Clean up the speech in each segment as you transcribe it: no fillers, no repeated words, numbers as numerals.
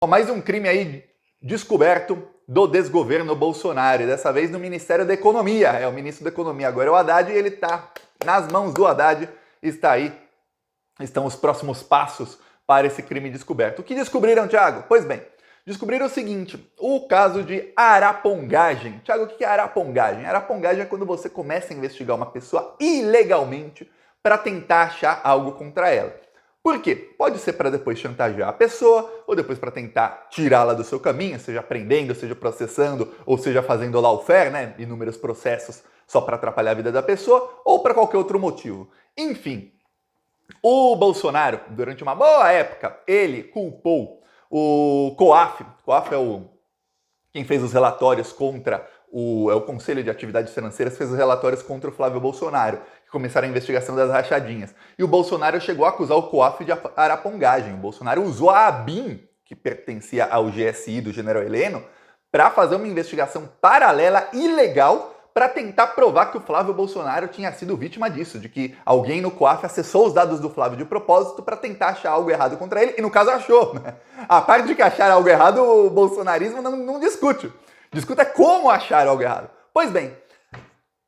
Mais um crime aí descoberto do desgoverno Bolsonaro, e dessa vez no Ministério da Economia. É o ministro da Economia agora é o Haddad, e ele está nas mãos do Haddad, está aí, estão os próximos passos para esse crime descoberto. O que descobriram, Thiago? Pois bem, descobriram o seguinte, o caso de arapongagem. Thiago, o que é arapongagem? Arapongagem é quando você começa a investigar uma pessoa ilegalmente para tentar achar algo contra ela. Por quê? Pode ser para depois chantagear a pessoa, ou depois para tentar tirá-la do seu caminho, seja prendendo, seja processando, ou seja fazendo lawfare, né? Inúmeros processos só para atrapalhar a vida da pessoa, ou para qualquer outro motivo. Enfim, o Bolsonaro, durante uma boa época, ele culpou o COAF. COAF é quem fez os relatórios contra o Conselho de Atividades Financeiras, fez os relatórios contra o Flávio Bolsonaro, que começaram a investigação das rachadinhas. E o Bolsonaro chegou a acusar o COAF de arapongagem. O Bolsonaro usou a ABIN, que pertencia ao GSI do general Heleno, para fazer uma investigação paralela, ilegal, para tentar provar que o Flávio Bolsonaro tinha sido vítima disso, de que alguém no COAF acessou os dados do Flávio de propósito para tentar achar algo errado contra ele, e no caso achou, né? A parte de que achar algo errado, o bolsonarismo não discute. Discuta como achar algo errado. Pois bem,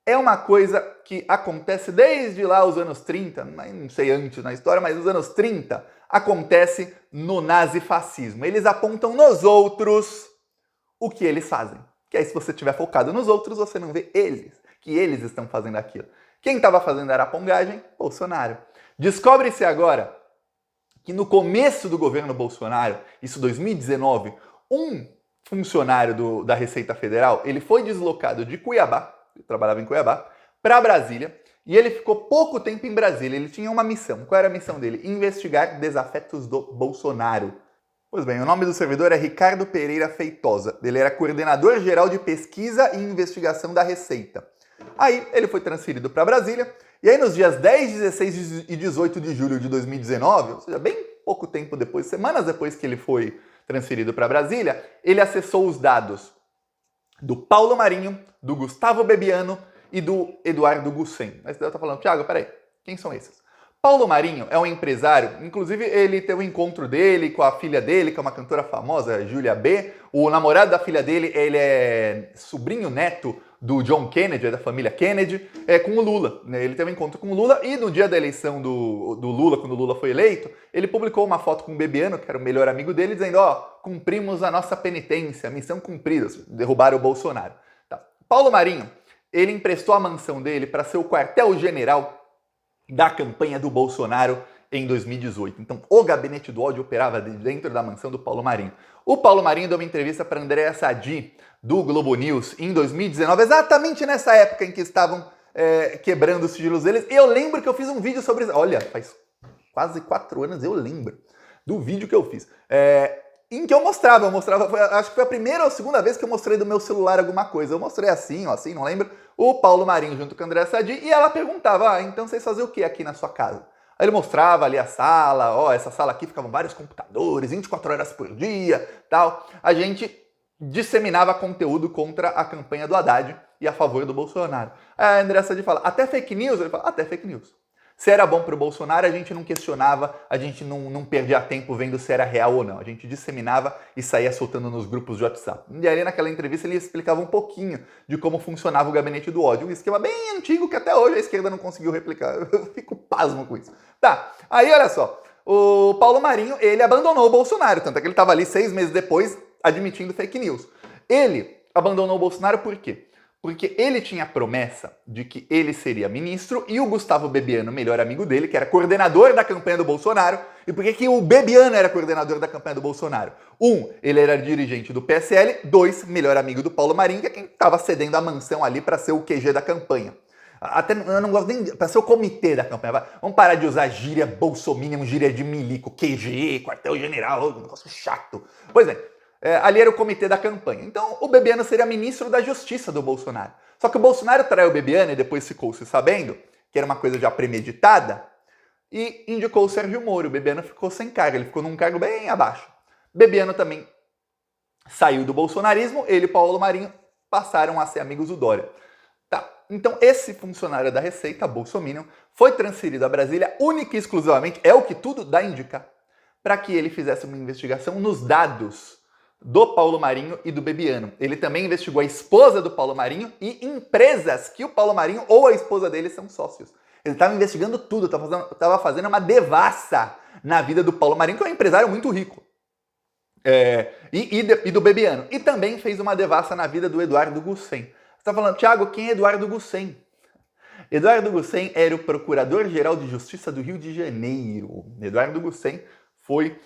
é uma coisa que acontece desde lá os anos 30, não sei antes na história, mas nos anos 30, acontece no nazifascismo. Eles apontam nos outros o que eles fazem. Que aí se você estiver focado nos outros, você não vê eles, que eles estão fazendo aquilo. Quem estava fazendo arapongagem? Bolsonaro. Descobre-se agora que no começo do governo Bolsonaro, isso 2019, um funcionário da Receita Federal, ele foi deslocado de Cuiabá, ele trabalhava em Cuiabá, para Brasília, e ele ficou pouco tempo em Brasília. Ele tinha uma missão. Qual era a missão dele? Investigar desafetos do Bolsonaro. Pois bem, o nome do servidor é Ricardo Pereira Feitosa. Ele era coordenador geral de pesquisa e investigação da Receita. Aí ele foi transferido para Brasília, e aí nos dias 10, 16 e 18 de julho de 2019, ou seja, bem pouco tempo depois, semanas depois que ele foi transferido para Brasília, ele acessou os dados do Paulo Marinho, do Gustavo Bebiano e do Eduardo Gussen. Aí você está falando, Thiago, peraí, quem são esses? Paulo Marinho é um empresário, inclusive ele teve um encontro dele com a filha dele, que é uma cantora famosa, Júlia B. O namorado da filha dele, ele é sobrinho neto do John Kennedy, da família Kennedy, com o Lula. Ele teve um encontro com o Lula e no dia da eleição do Lula, quando o Lula foi eleito, ele publicou uma foto com o Bebiano, que era o melhor amigo dele, dizendo, cumprimos a nossa penitência, missão cumprida, derrubaram o Bolsonaro. Tá. Paulo Marinho, ele emprestou a mansão dele para ser o quartel-general da campanha do Bolsonaro em 2018. Então, o gabinete do ódio operava dentro da mansão do Paulo Marinho. O Paulo Marinho deu uma entrevista para Andréa Sadi, do Globo News, em 2019, exatamente nessa época em que estavam quebrando os sigilos deles. Eu lembro que eu fiz um vídeo sobre isso. Olha, faz quase 4 anos, eu lembro do vídeo que eu fiz. Em que eu mostrava, acho que foi a primeira ou a segunda vez que eu mostrei do meu celular alguma coisa. Eu mostrei assim, não lembro, o Paulo Marinho junto com a Andréa Sadi, e ela perguntava, então vocês faziam o que aqui na sua casa? Aí ele mostrava ali a sala, essa sala aqui ficavam vários computadores, 24 horas por dia, tal. A gente disseminava conteúdo contra a campanha do Haddad e a favor do Bolsonaro. Aí a Andréa Sadi fala, até fake news? Ele fala, até fake news. Se era bom para o Bolsonaro, a gente não questionava, a gente não perdia tempo vendo se era real ou não. A gente disseminava e saía soltando nos grupos de WhatsApp. E ali naquela entrevista ele explicava um pouquinho de como funcionava o gabinete do ódio. Um esquema bem antigo que até hoje a esquerda não conseguiu replicar. Eu fico pasmo com isso. Tá, aí olha só. O Paulo Marinho, ele abandonou o Bolsonaro. Tanto é que ele estava ali 6 meses depois admitindo fake news. Ele abandonou o Bolsonaro por quê? Porque ele tinha a promessa de que ele seria ministro e o Gustavo Bebiano, melhor amigo dele, que era coordenador da campanha do Bolsonaro. E por que o Bebiano era coordenador da campanha do Bolsonaro? 1, ele era dirigente do PSL. 2, melhor amigo do Paulo Marinho, que é quem estava cedendo a mansão ali para ser o QG da campanha. Até eu não gosto nem para ser o comitê da campanha. Vamos parar de usar gíria bolsominion, gíria de milico, QG, quartel-general, um negócio chato. Pois é. Ali era o comitê da campanha. Então, o Bebiano seria ministro da Justiça do Bolsonaro. Só que o Bolsonaro traiu o Bebiano e depois ficou-se sabendo que era uma coisa já premeditada e indicou o Sérgio Moro. O Bebiano ficou sem cargo, ele ficou num cargo bem abaixo. Bebiano também saiu do bolsonarismo, ele e Paulo Marinho passaram a ser amigos do Dória. Tá. Então, esse funcionário da Receita, bolsominion, foi transferido a Brasília única e exclusivamente, é o que tudo dá a indicar, para que ele fizesse uma investigação nos dados do Paulo Marinho e do Bebiano. Ele também investigou a esposa do Paulo Marinho e empresas que o Paulo Marinho ou a esposa dele são sócios. Ele estava investigando tudo, estava fazendo uma devassa na vida do Paulo Marinho, que é um empresário muito rico. E do Bebiano. E também fez uma devassa na vida do Eduardo Gussen. Você está falando, Thiago, quem é Eduardo Gussen? Eduardo Gussen era o Procurador-Geral de Justiça do Rio de Janeiro. Eduardo Gussen foi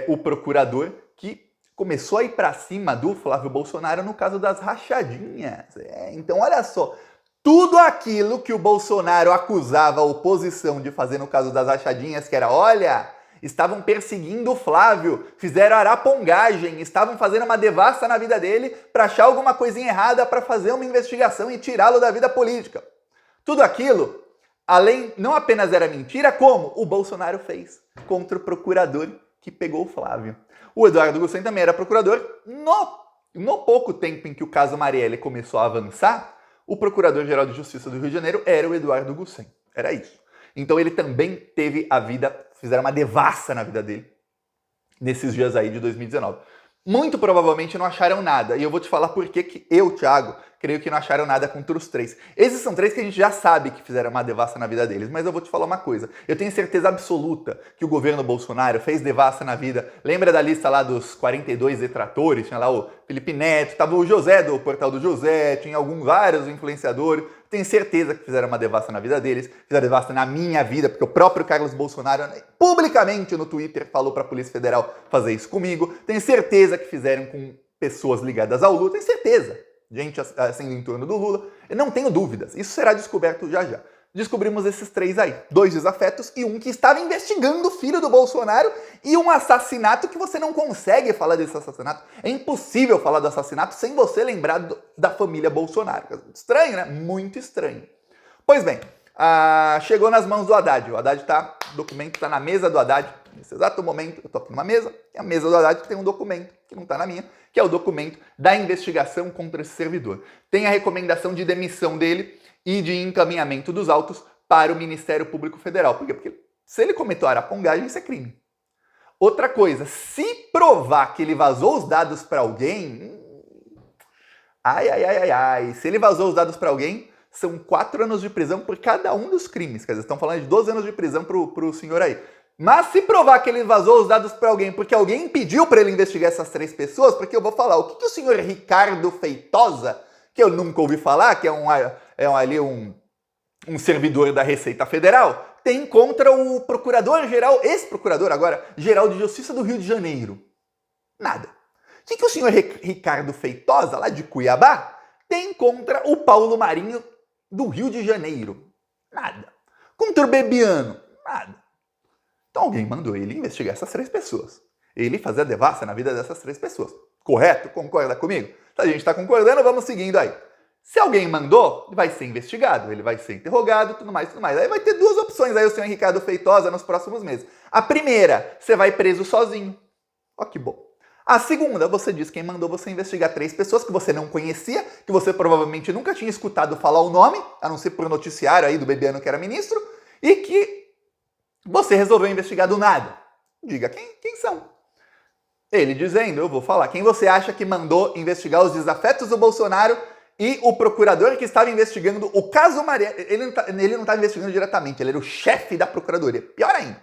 o procurador que começou a ir para cima do Flávio Bolsonaro no caso das rachadinhas. Então, olha só, tudo aquilo que o Bolsonaro acusava a oposição de fazer no caso das rachadinhas, que era, olha, estavam perseguindo o Flávio, fizeram arapongagem, estavam fazendo uma devassa na vida dele para achar alguma coisinha errada para fazer uma investigação e tirá-lo da vida política. Tudo aquilo, além, não apenas era mentira, como o Bolsonaro fez contra o procurador que pegou o Flávio. O Eduardo Gussen também era procurador. No pouco tempo em que o caso Marielle começou a avançar, o Procurador-Geral de Justiça do Rio de Janeiro era o Eduardo Gussen. Era isso. Então ele também teve a vida, fizeram uma devassa na vida dele nesses dias aí de 2019. Muito provavelmente não acharam nada. E eu vou te falar por que eu, Thiago, creio que não acharam nada contra os três. Esses são três que a gente já sabe que fizeram uma devassa na vida deles. Mas eu vou te falar uma coisa. Eu tenho certeza absoluta que o governo Bolsonaro fez devassa na vida. Lembra da lista lá dos 42 detratores? Tinha lá o Felipe Neto, tava o José do Portal do José, tinha vários influenciadores. Tenho certeza que fizeram uma devassa na vida deles, fizeram devassa na minha vida, porque o próprio Carlos Bolsonaro publicamente no Twitter falou para a Polícia Federal fazer isso comigo. Tenho certeza que fizeram com pessoas ligadas ao Lula, tenho certeza. Gente assim em torno do Lula, eu não tenho dúvidas. Isso será descoberto já já. Descobrimos esses três aí, 2 desafetos e um que estava investigando o filho do Bolsonaro e um assassinato que você não consegue falar desse assassinato. É impossível falar do assassinato sem você lembrar da família Bolsonaro. Estranho, né? Muito estranho. Pois bem, chegou nas mãos do Haddad. O Haddad o documento está na mesa do Haddad. Nesse exato momento, eu estou aqui numa mesa, e a mesa do Haddad tem um documento, que não está na minha, que é o documento da investigação contra esse servidor. Tem a recomendação de demissão dele e de encaminhamento dos autos para o Ministério Público Federal. Por quê? Porque se ele cometeu arapongagem, isso é crime. Outra coisa, se provar que ele vazou os dados para alguém... Se ele vazou os dados para alguém, são 4 anos de prisão por cada um dos crimes. Quer dizer, estão falando de 12 anos de prisão para o senhor aí. Mas se provar que ele vazou os dados para alguém porque alguém pediu para ele investigar essas 3 pessoas, porque eu vou falar, o que o senhor Ricardo Feitosa, que eu nunca ouvi falar, que é um servidor da Receita Federal, tem contra o procurador-geral, ex-procurador agora, geral de Justiça do Rio de Janeiro? Nada. O que o senhor Ricardo Feitosa, lá de Cuiabá, tem contra o Paulo Marinho do Rio de Janeiro? Nada. Contra o Bebiano? Nada. Então alguém mandou ele investigar essas 3 pessoas. Ele fazer a devassa na vida dessas 3 pessoas. Correto? Concorda comigo? Se a gente está concordando, vamos seguindo aí. Se alguém mandou, vai ser investigado, ele vai ser interrogado, tudo mais, tudo mais. Aí vai ter 2 opções aí o senhor Ricardo Feitosa nos próximos meses. A primeira, você vai preso sozinho. Ó que bom. A segunda, você diz quem mandou você investigar 3 pessoas que você não conhecia, que você provavelmente nunca tinha escutado falar o nome, a não ser por noticiário aí do Bebiano que era ministro, e que você resolveu investigar do nada. Diga quem são. Ele dizendo, eu vou falar, quem você acha que mandou investigar os desafetos do Bolsonaro e o procurador que estava investigando o caso Marielle. Ele não estava investigando diretamente, ele era o chefe da procuradoria. Pior ainda,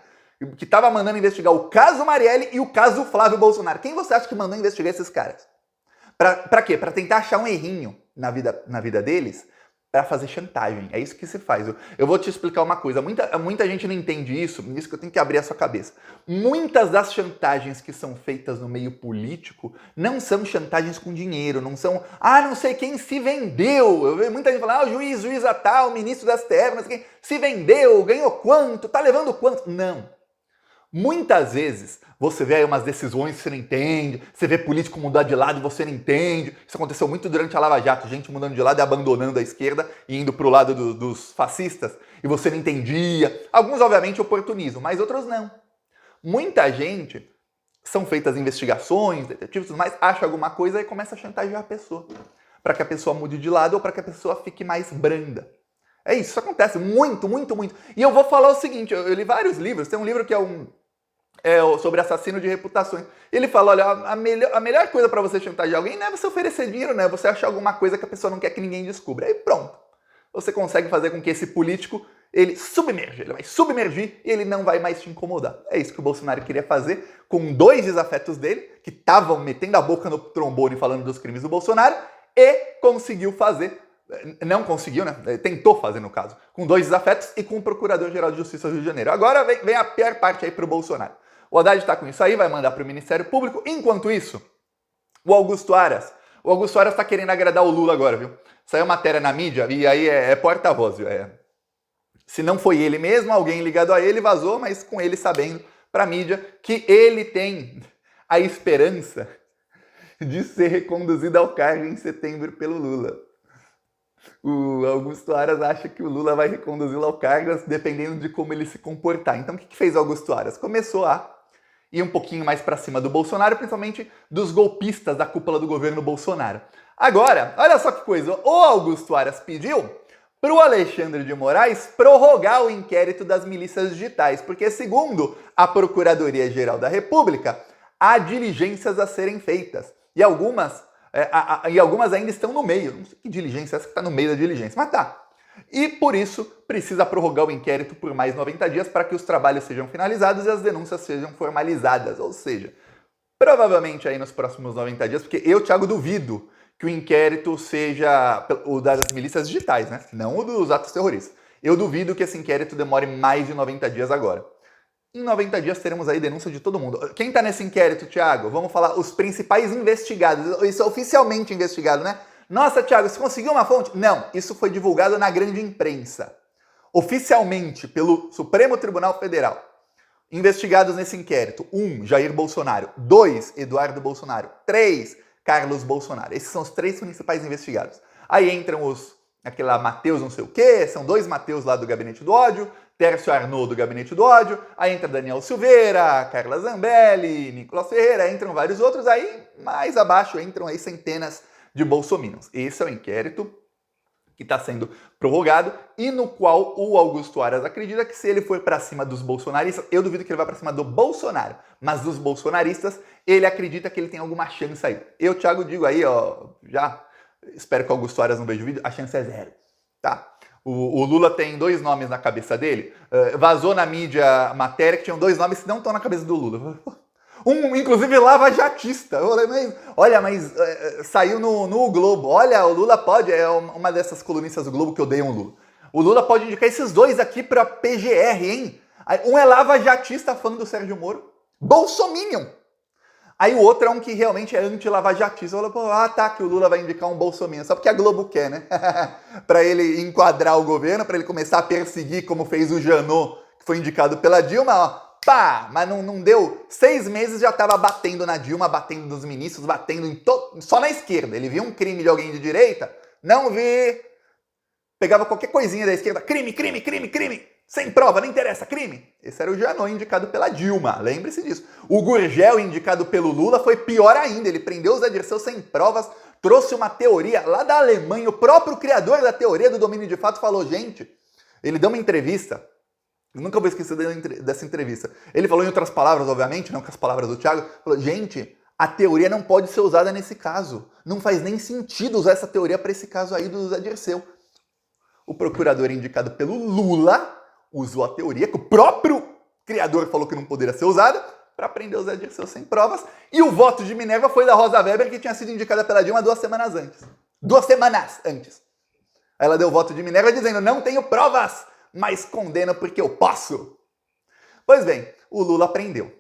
que estava mandando investigar o caso Marielle e o caso Flávio Bolsonaro. Quem você acha que mandou investigar esses caras? Pra quê? Pra tentar achar um errinho na vida deles, para fazer chantagem. É isso que se faz. Eu vou te explicar uma coisa. Muita gente não entende isso, isso que eu tenho que abrir a sua cabeça. Muitas das chantagens que são feitas no meio político não são chantagens com dinheiro, não são, não sei quem se vendeu. Eu vejo muita gente falando, o juíza tal, o ministro das STF, não sei quem, se vendeu, ganhou quanto, tá levando quanto. Não. Muitas vezes você vê aí umas decisões que você não entende, você vê político mudar de lado e você não entende. Isso aconteceu muito durante a Lava Jato, gente mudando de lado e abandonando a esquerda e indo para o lado dos fascistas, e você não entendia. Alguns, obviamente, oportunismo, mas outros não. Muita gente, são feitas investigações, detetives e tudo mais, acha alguma coisa e começa a chantagear a pessoa, para que a pessoa mude de lado ou para que a pessoa fique mais branda. É isso acontece muito, muito, muito. E eu vou falar o seguinte, eu li vários livros, tem um livro que é sobre assassino de reputações. E ele fala, olha, a melhor coisa para você chantagear alguém não é você oferecer dinheiro, né? Você achar alguma coisa que a pessoa não quer que ninguém descubra. Aí pronto. Você consegue fazer com que esse político, ele vai submergir e ele não vai mais te incomodar. É isso que o Bolsonaro queria fazer com 2 desafetos dele, que estavam metendo a boca no trombone falando dos crimes do Bolsonaro, e conseguiu fazer, não conseguiu, né? Tentou fazer no caso, com 2 desafetos e com o Procurador-Geral de Justiça do Rio de Janeiro. Agora vem a pior parte aí pro Bolsonaro. O Haddad está com isso aí, vai mandar para o Ministério Público. Enquanto isso, o Augusto Aras está querendo agradar o Lula agora, viu? Saiu matéria na mídia e aí é porta-voz, viu? Se não foi ele mesmo, alguém ligado a ele vazou, mas com ele sabendo para a mídia que ele tem a esperança de ser reconduzido ao cargo em setembro pelo Lula. O Augusto Aras acha que o Lula vai reconduzi-lo ao cargo dependendo de como ele se comportar. Então o que fez o Augusto Aras? Começou a ir um pouquinho mais para cima do Bolsonaro, principalmente dos golpistas da cúpula do governo Bolsonaro. Agora, olha só que coisa, o Augusto Aras pediu para o Alexandre de Moraes prorrogar o inquérito das milícias digitais, porque segundo a Procuradoria-Geral da República, há diligências a serem feitas, e algumas ainda estão no meio. Não sei que diligência é essa que está no meio da diligência, mas tá. E por isso precisa prorrogar o inquérito por mais 90 dias para que os trabalhos sejam finalizados e as denúncias sejam formalizadas. Ou seja, provavelmente aí nos próximos 90 dias, porque eu, Thiago, duvido que o inquérito seja o das milícias digitais, né? Não o dos atos terroristas. Eu duvido que esse inquérito demore mais de 90 dias agora. Em 90 dias teremos aí denúncia de todo mundo. Quem tá nesse inquérito, Thiago? Vamos falar os principais investigados. Isso é oficialmente investigado, né? Nossa, Thiago, você conseguiu uma fonte? Não, isso foi divulgado na grande imprensa. Oficialmente, pelo Supremo Tribunal Federal. Investigados nesse inquérito: 1, Jair Bolsonaro. 2, Eduardo Bolsonaro. 3, Carlos Bolsonaro. Esses são os 3 principais investigados. Aí entram aquele lá, Matheus não sei o quê, são 2 Matheus lá do Gabinete do Ódio, Tércio Arnaud do Gabinete do Ódio, aí entra Daniel Silveira, Carla Zambelli, Nicolas Ferreira, entram vários outros, aí mais abaixo entram aí centenas de bolsominions. Esse é o inquérito que está sendo prorrogado e no qual o Augusto Aras acredita que se ele for para cima dos bolsonaristas, eu duvido que ele vá para cima do Bolsonaro, mas dos bolsonaristas, ele acredita que ele tem alguma chance aí. Eu, Thiago, digo aí, ó, já espero que o Augusto Aras não veja o vídeo, a chance é 0, tá? O Lula tem 2 nomes na cabeça dele, vazou na mídia matéria que tinham 2 nomes que não estão na cabeça do Lula. Inclusive, lavajatista. Olha, mas saiu no Globo. Olha, o Lula pode, é uma dessas colunistas do Globo que odeiam o Lula. O Lula pode indicar esses 2 aqui pra PGR, hein? Um é lavajatista, fã do Sérgio Moro. Bolsominion. Aí o outro é um que realmente é anti-lavajatista. Fala, tá, que o Lula vai indicar um bolsominion. Só porque a Globo quer, né? Pra ele enquadrar o governo, pra ele começar a perseguir, como fez o Janot, que foi indicado pela Dilma, ó. Pá, mas não deu 6 meses, já tava batendo na Dilma, batendo nos ministros, batendo só na esquerda. Ele viu um crime de alguém de direita, não vi. Pegava qualquer coisinha da esquerda, crime, crime, crime, crime. Sem prova, não interessa, crime. Esse era o Janot indicado pela Dilma, lembre-se disso. O Gurgel indicado pelo Lula foi pior ainda, ele prendeu o Zé Dirceu sem provas, trouxe uma teoria lá da Alemanha, o próprio criador da teoria do domínio de fato falou, gente, ele deu uma entrevista, eu nunca vou esquecer dessa entrevista. Ele falou em outras palavras, obviamente, não com as palavras do Thiago, falou, gente, a teoria não pode ser usada nesse caso. Não faz nem sentido usar essa teoria para esse caso aí do Zé Dirceu. O procurador indicado pelo Lula usou a teoria que o próprio criador falou que não poderia ser usada para prender o Zé Dirceu sem provas. E o voto de Minerva foi da Rosa Weber, que tinha sido indicada pela Dilma 2 semanas antes. 2 semanas antes. Aí ela deu o voto de Minerva dizendo, não tenho provas, mas condeno porque eu posso. Pois bem, o Lula prendeu.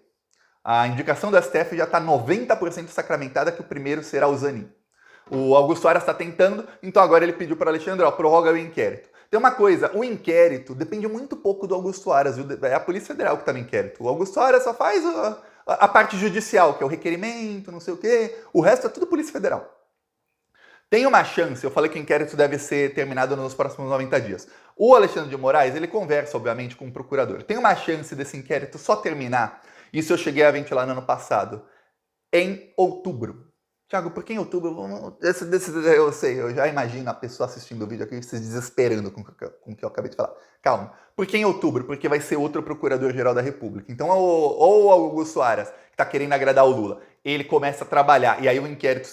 A indicação do STF já está 90% sacramentada que o primeiro será o Zanin. O Augusto Aras está tentando, então agora ele pediu para Alexandre, ó, prorroga o inquérito. Tem uma coisa, o inquérito depende muito pouco do Augusto Aras, viu? É a Polícia Federal que está no inquérito. O Augusto Aras só faz a parte judicial, que é o requerimento, não sei o quê. O resto é tudo Polícia Federal. Tem uma chance, eu falei que o inquérito deve ser terminado nos próximos 90 dias. O Alexandre de Moraes, ele conversa, obviamente, com o procurador. Tem uma chance desse inquérito só terminar, isso eu cheguei a ventilar no ano passado, em outubro. Thiago, por que em outubro? Eu sei, eu já imagino a pessoa assistindo o vídeo aqui se desesperando com o que eu acabei de falar. Calma. Por que em outubro? Porque vai ser outro Procurador-Geral da República. Então, ou o Augusto Aras, que está querendo agradar o Lula, ele começa a trabalhar e aí o inquérito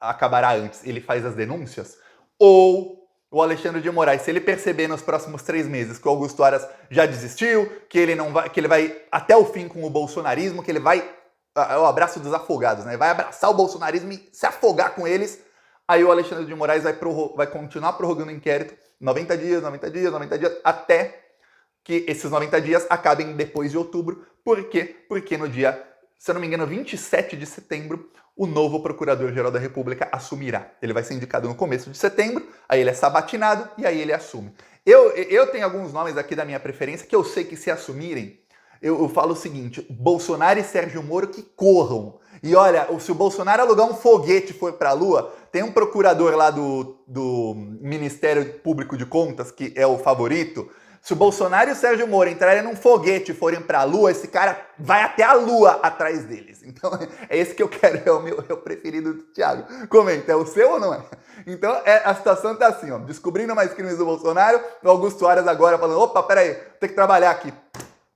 acabará antes, ele faz as denúncias, ou o Alexandre de Moraes, se ele perceber nos próximos 3 meses que o Augusto Aras já desistiu, que ele vai até o fim com o bolsonarismo, que ele vai é o abraço dos afogados, né? Vai abraçar o bolsonarismo e se afogar com eles. Aí o Alexandre de Moraes vai continuar prorrogando o inquérito 90 dias, 90 dias, 90 dias, até que esses 90 dias acabem depois de outubro. Por quê? Porque no dia, se eu não me engano, 27 de setembro, o novo Procurador-Geral da República assumirá. Ele vai ser indicado no começo de setembro, aí ele é sabatinado e aí ele assume. Eu tenho alguns nomes aqui da minha preferência que eu sei que se assumirem, eu falo o seguinte, Bolsonaro e Sérgio Moro que corram. E olha, se o Bolsonaro alugar um foguete e for para a Lua, tem um procurador lá do Ministério Público de Contas, que é o favorito. Se o Bolsonaro e o Sérgio Moro entrarem num foguete e forem para a Lua, esse cara vai até a Lua atrás deles. Então é esse que eu quero, é o preferido do Thiago. Comenta, é o seu ou não é? Então a situação tá assim, ó, descobrindo mais crimes do Bolsonaro, o Augusto Aras agora falando, opa, peraí, tem que trabalhar aqui.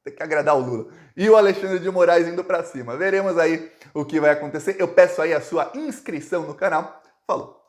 Tem que agradar o Lula. E o Alexandre de Moraes indo para cima. Veremos aí o que vai acontecer. Eu peço aí a sua inscrição no canal. Falou!